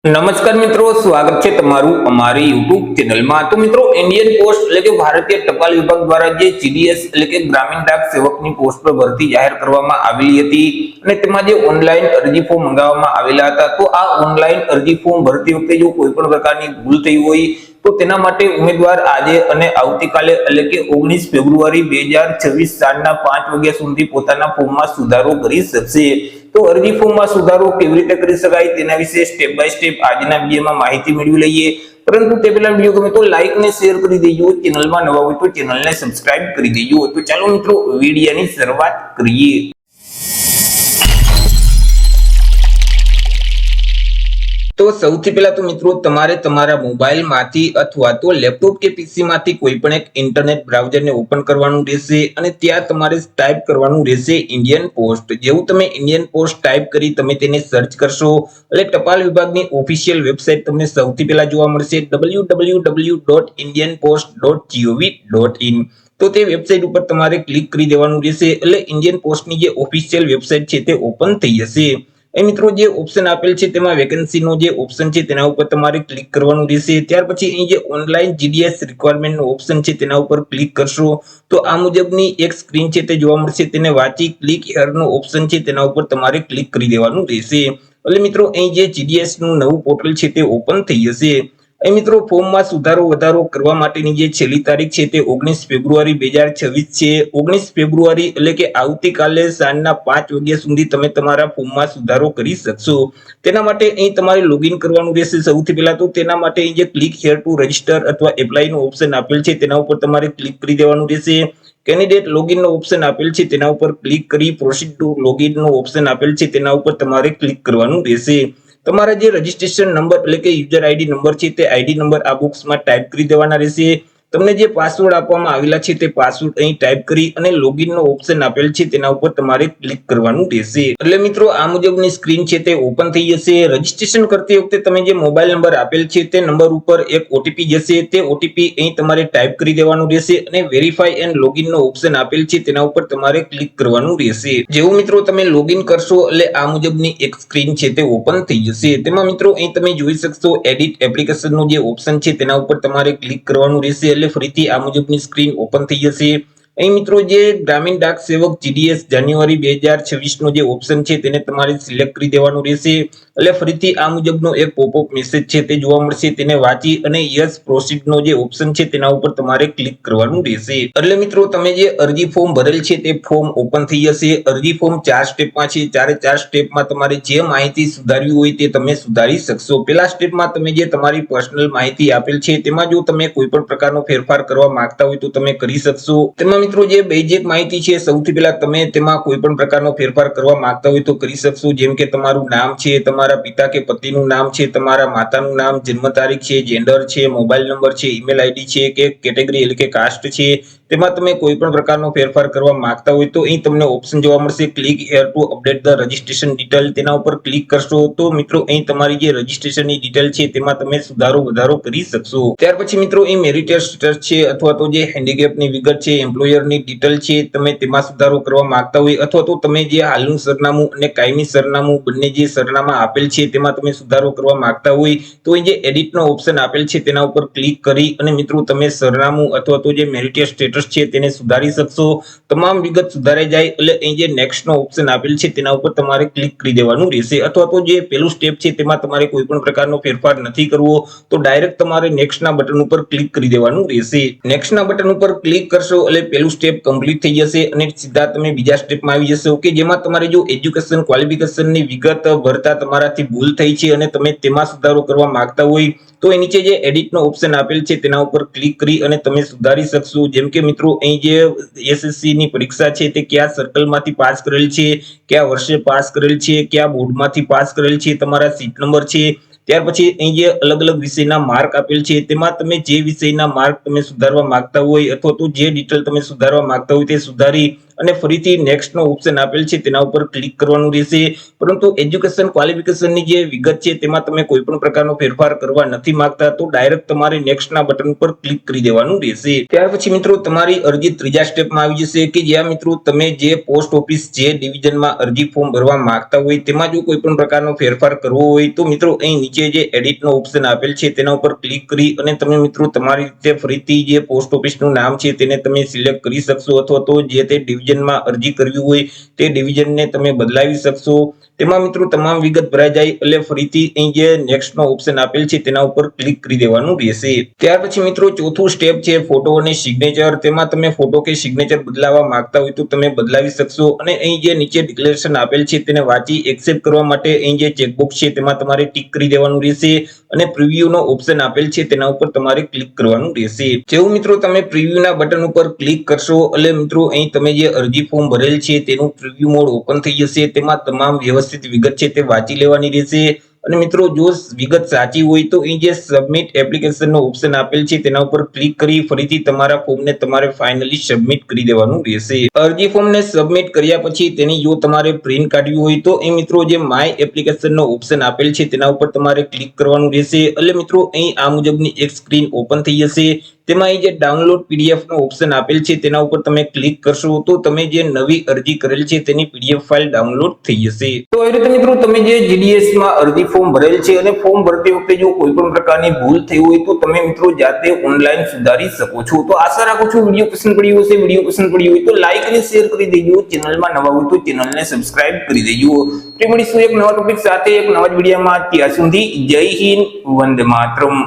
નમસ્કાર મિત્રો, સ્વાગત છે તમારું અમારી યુટ્યુબ ચેનલમાં। તો મિત્રો, ઇન્ડિયન પોસ્ટ એટલે કે ભારતીય ટપાલ વિભાગ દ્વારા જે જીડીએસ એટલે કે ગ્રામીણ ડાક સેવકની પોસ્ટ પર ભરતી જાહેર કરવામાં આવેલી હતી અને તેમાં જે ઓનલાઈન અરજી ફોર્મ મંગાવવામાં આવેલા હતા, તો આ ઓનલાઈન અરજી ફોર્મ ભરતી વખતે જો કોઈ પણ પ્રકારની ભૂલ થઈ હોય તો તેના માટે ઉમેદવાર આજે અને આવતીકાલે એટલે કે 19 ફેબ્રુઆરી 2026 સાંજના 5 વાગ્યા સુધી પોતાના ફોર્મમાં સુધારો કરી શકશે। તો અરજી ફોર્મમાં સુધારો કેવી રીતે કરી શકાય તેના વિશે સ્ટેપ બાય સ્ટેપ આજના વિડીયોમાં માહિતી મેળવી લઈએ। પરંતુ તે પહેલા વિડીયો ગમે તો લાઈક ને શેર કરી દેજો, ચેનલમાં નવા હોય તો ચેનલને સબસ્ક્રાઇબ કરી દેજો। તો ચાલો મિત્રો, વિડીયોની શરૂઆત કરીએ। તો સૌથી પહેલા તો મિત્રો, તમારે તમારા મોબાઈલમાંથી અથવા તો લેપટોપ કે પીસી માંથી કોઈ પણ એક ઇન્ટરનેટ બ્રાઉઝરને ઓપન કરવાનું રહેશે અને ત્યાં તમારે ટાઈપ કરવાનું રહેશે ઇન્ડિયન પોસ્ટ। જેવું તમે ઇન્ડિયન પોસ્ટ ટાઈપ કરી તમે તેને સર્ચ કરશો એટલે ટપાલ વિભાગની ઓફિશિયલ વેબસાઇટ તમને સૌથી પહેલા જોવા મળશે www.indianpost.gov.in। તો તે વેબસાઇટ ઉપર તમારે ક્લિક કરી દેવાનું રહેશે એટલે ઇન્ડિયન પોસ્ટની જે ઓફિશિયલ વેબસાઇટ છે તે ઓપન થઈ જશે। એ મિત્રો, જે ઓપ્શન આપેલ છે તેમાં વેકેન્સીનો જે ઓપ્શન છે તેના ઉપર તમારે ક્લિક કરવાનું રહેશે। ત્યાર પછી અહીં જે ઓનલાઈન જીડીએસ રિક્વાયરમેન્ટનો ઓપ્શન છે તેના ઉપર ક્લિક કરશો તો આ મુજબની એક સ્ક્રીન છે તે જોવા મળશે। તેને વાંચી ક્લિક હિયરનો ઓપ્શન છે તેના ઉપર તમારે ક્લિક કરી દેવાનું રહેશે એટલે મિત્રો અહીં જે જીડીએસ નું નવું પોર્ટલ છે તે ઓપન થઈ જશે। અહીં મિત્રો, ફોર્મમાં સુધારો વધારો કરવા માટેની જે છેલ્લી તારીખ છે તે 19 ફેબ્રુઆરી 2026 છે। 19 ફેબ્રુઆરી એટલે કે આવતીકાલે સાંજના 5 વાગ્યા સુધી તમે તમારા ફોર્મમાં સુધારો કરી શકશો। તેના માટે અહીં તમારે લોગિન કરવાનું રહેશે। સૌથી પહેલા તો તેના માટે અહીં જે ક્લિક હિયર ટુ રજીસ્ટર અથવા એપ્લાય નો ઓપ્શન આપેલ છે તેના ઉપર તમારે ક્લિક કરી દેવાનું રહેશે। કેન્ડિડેટ લોગિન નો ઓપ્શન આપેલ છે તેના ઉપર ક્લિક કરી પ્રોસીડ ટુ લોગિન નો ઓપ્શન આપેલ છે તેના ઉપર તમારે ક્લિક કરવાનું રહેશે। તમારા જે રજીસ્ટ્રેશન નંબર એટલે કે યુઝર આઈડી નંબર છે તે આઈડી નંબર આ બોક્સમાં ટાઈપ કરી દેવાના રહેશે। તમને જે પાસવર્ડ આપવામાં આવેલા છે તે પાસવર્ડ અહીં ટાઈપ કરી અને લોગિન નો ઓપ્શન આપેલ છે તેના ઉપર તમારે ક્લિક કરવાનું રહેશે એટલે મિત્રો આ મુજબની સ્ક્રીન છે તે ઓપન થઈ જશે। રજીસ્ટ્રેશન કરતી વખતે તમે જે મોબાઈલ નંબર આપેલ છે તે નંબર ઉપર એક ઓટીપી જશે, તે ઓટીપી અહીં તમારે ટાઈપ કરી દેવાનું રહેશે અને વેરીફાઈ એન્ડ લોગિન નો ઓપ્શન આપેલ છે તેના ઉપર તમારે ક્લિક કરવાનું રહેશે। જેવું મિત્રો તમે લોગિન કરશો એટલે આ મુજબની એક સ્ક્રીન છે તે ઓપન થઈ જશે। તેમાં મિત્રો અહીં તમે જોઈ શકશો એડિટ એપ્લિકેશન નો જે ઓપ્શન છે તેના ઉપર તમારે ક્લિક કરવાનું રહેશે એટલે ફરીથી આ મુજબની સ્ક્રીન ઓપન થઈ જશે। અહીં મિત્રો, જે ગ્રામીણ ડાક સેવક જીડીએસ જાન્યુઆરી 2026 નો જે ઓપ્શન છે તેને તમારે સિલેક્ટ કરી દેવાનું રહેશે એટલે ફરીથી આ મુજબનો એક પોપઅપ મેસેજ છે તે જોવા મળશે। તેને વાંચી અને યસ પ્રોસીડ નો જે ઓપ્શન છે તેના ઉપર તમારે ક્લિક કરવાનું રહેશે એટલે મિત્રો તમે જે અરજી ફોર્મ ભરેલ છે તે ફોર્મ ઓપન થઈ જશે। અરજી ફોર્મ 4 સ્ટેપમાં છે, 4 સ્ટેપમાં તમારે જે માહિતી સુધારવી હોય તે તમે સુધારી શકશો। પહેલા સ્ટેપમાં તમે જે તમારી પર્સનલ માહિતી આપેલ છે તેમાં જો તમે કોઈ પણ પ્રકારનો ફેરફાર કરવા માંગતા હોય તો તમે કરી શકશો। તેમાં મિત્રો, જે બેઝિક માહિતી છે સૌથી પહેલા તમે તેમાં કોઈ પણ પ્રકારનો ફેરફાર કરવા માંગતા હોય તો કરી શકશો। જેમ કે તમારું નામ છે, તમારા પિતા કે પતિનું નામ છે, તમારા માતાનું નામ, જન્મ તારીખ છે, જેન્ડર છે, મોબાઈલ નંબર છે, ઈમેલ આઈડી છે કે કેટેગરી એટલે કે કાસ્ટ છે, તેમાં તમે કોઈ પણ પ્રકારનો ફેરફાર કરવા માંગતા હોય તો અહીં તમને ઓપ્શન જોવા મળશે click here two update the registration detail. તેના ઉપર ક્લિક કરશો તો મિત્રો અહીં તમારી જે રજીસ્ટ્રેશનની ડિટેલ છે તેમાં તમે સુધારો વધારો કરી શકશો। ત્યાર પછી મિત્રો, અહીં મેરિટલ સ્ટેટસ છે અથવા તો જે હેન્ડીકેપની વિગત છે, એમ્પ્લોયરની ડિટેલ છે, તમે તેમાં સુધારો કરવા માંગતા હોય અથવા તો તમે જે હાલનું સરનામું અને કાયમી સરનામું બંને જે સરનામા આપેલ છે તેમાં તમે સુધારો કરવા માંગતા હોય તો અહીં જે એડિટ નો ઓપ્શન આપેલ છે તેના ઉપર ક્લિક કરી અને મિત્રો તમે સરનામું અથવા તો જે મેરિટલ સ્ટેટસ છે તેને સુધારી શકશો। તમામ વિગત સુધારાઈ જાય એટલે અહીં જે નેક્સ્ટ નો ઓપ્શન આપેલ છે તેના ઉપર તમારે ક્લિક કરી દેવાનું રહેશે અથવા તો જે પેલું સ્ટેપ છે તેમાં તમારે કોઈ પણ પ્રકારનો ફેરફાર નથી કરવો તો ડાયરેક્ટ તમારે નેક્સ્ટ ના બટન ઉપર ક્લિક કરી દેવાનું રહેશે। નેક્સ્ટ ના બટન ઉપર ક્લિક કરશો એટલે પેલું સ્ટેપ કમ્પ્લીટ થઈ જશે અને સીધા તમે બીજા સ્ટેપમાં આવી જશો કે જેમાં તમારે જો એજ્યુકેશન ક્વોલિફિકેશનની વિગત ભરતા તમારાથી ભૂલ થઈ છે અને તમે તેમાં સુધારો કરવા માંગતા હોય તો એ નીચે જે એડિટ નો ઓપ્શન આપેલ છે તેના ઉપર ક્લિક કરી અને તમે સુધારી શકશો। જેમ કે મિત્રો, અહીં જે એસએસસી ની પરીક્ષા છે તે કયા સર્કલમાંથી પાસ કરેલ છે, કયા વર્ષે પાસ કરેલ છે, કયા બોર્ડમાંથી પાસ કરેલ છે, તમારા સીટ નંબર છે, ત્યાર પછી અહીં જે અલગ અલગ વિષયના માર્ક આપેલ છે તેમાં તમે જે વિષયના માર્ક તમે સુધારવા માંગતા હોય અથવા તો જે ડિટેલ તમે સુધારવા માંગતા હોય તે સુધારી અને ફરીથી નેક્સ્ટ નો ઓપ્શન આપેલ છે તેના ઉપર ક્લિક કરવાનું રહેશે, પરંતુ એજ્યુકેશન ક્વોલિફિકેશનની જે વિગત છે તેમાં તમે કોઈ પણ પ્રકારનો ફેરફાર કરવા નથી માંગતા તો ડાયરેક્ટ તમારે નેક્સ્ટ ના બટન પર ક્લિક કરી દેવાનું રહેશે। ત્યાર પછી મિત્રો તમારી અરજી ત્રીજા સ્ટેપમાં આવી જશે કે જ્યાં મિત્રો તમે જે પોસ્ટ ઓફિસ જે ડિવિઝનમાં અરજી ફોર્મ ભરવા માંગતા હોય તેમાં જો કોઈ પણ પ્રકારનો ફેરફાર કરવો હોય તો મિત્રો અહીં નીચે જે એડિટ નો ઓપ્શન આપેલ છે તેના ઉપર ક્લિક કરી અને તમે મિત્રો તમારી રીતે ફરીથી જે પોસ્ટ ઓફિસનું નામ છે તેને તમે સિલેક્ટ કરી શકશો અથવા તો જે તે ડિવિઝનમાં અરજી કરવી હોય તે ડિવિઝનને તમે બદલાવી શકશો। તેમાં મિત્રો તમામ વિગત ભરાઈ જાય એટલે ફરીથી અહીં જે નેક્સ્ટ નો ઓપ્શન આપેલ છે તેના ઉપર ક્લિક કરી દેવાનું રહેશે। ત્યાર પછી મિત્રો ચોથું સ્ટેપ છે ફોટો અને સિગ્નેચર। તેમાં તમે ફોટો કે સિગ્નેચર બદલાવા માંગતા હોય તો તમે બદલાવી શકશો અને અહીં જે નીચે ડિક્લેરેશન આપેલ છે તેને વાંચી એક્સેપ્ટ કરવા માટે અહીં જે ચેકબોક્સ છે તેમાં તમારે ટિક કરી દેવાનું રહેશે અને પ્રિવ્યુ નો ઓપ્શન આપેલ છે તેના ઉપર તમારે ક્લિક કરવાનું રહેશે। જેવું મિત્રો તમે પ્રિવ્યુ ના બટન ઉપર ક્લિક કરશો એટલે મિત્રો અહીં તમે જે અરજી ફોર્મ ભરેલ છે તેનું પ્રિવ્યુ મોડ ઓપન થઈ જશે। તેમાં તમામ વ્યવસ્થિત વિગત છે તે વાંચી લેવાની રહેશે અને મિત્રો જો વિગત સાચી હોય તો અહીં જે સબમિટ એપ્લિકેશન નો ઓપ્શન આપેલ છે તેના ઉપર ક્લિક કરી ફરીથી તમારા ફોર્મને તમારે ફાઇનલી સબમિટ કરી દેવાનું રહેશે। અરજી ફોર્મને સબમિટ કર્યા પછી તેની જો તમારે પ્રિન્ટ કાઢવી હોય તો એ મિત્રો જે માય એપ્લિકેશન નો ઓપ્શન આપેલ છે તેના ઉપર તમારે ક્લિક કરવાનું રહેશે એટલે મિત્રો અહીં આ મુજબની એક સ્ક્રીન ઓપન થઈ જશે। તેમાં અહીં જે ડાઉનલોડ પીડીએફ નો ઓપ્શન આપેલ છે તેના ઉપર તમે ક્લિક કરશો તો તમે જે નવી અરજી કરેલ છે તેની પીડીએફ ફાઇલ ડાઉનલોડ થઈ જશે। તો એ રીતે મિત્રો તમે જે જીડીએસ માં અરજી ફોર્મ ભરેલ છે અને ફોર્મ ભરતી વખતે જો કોઈ પણ પ્રકારની ભૂલ થઈ હોય તો તમે મિત્રો જાતે ઓનલાઈન સુધારી શકો છો। તો આશા રાખું છું વિડીયો પસંદ પડ્યો હશે। વિડીયો પસંદ પડ્યો હોય તો લાઈક અને શેર કરી દેજો। ચેનલમાં નવા હોય તો ચેનલને સબસ્ક્રાઇબ કરી દેજો। તો મળીશું એક નવા ટોપિક સાથે એક નવા જ વિડીયોમાં। ત્યાં સુધી જય હિન્દ, વંદે માતરમ।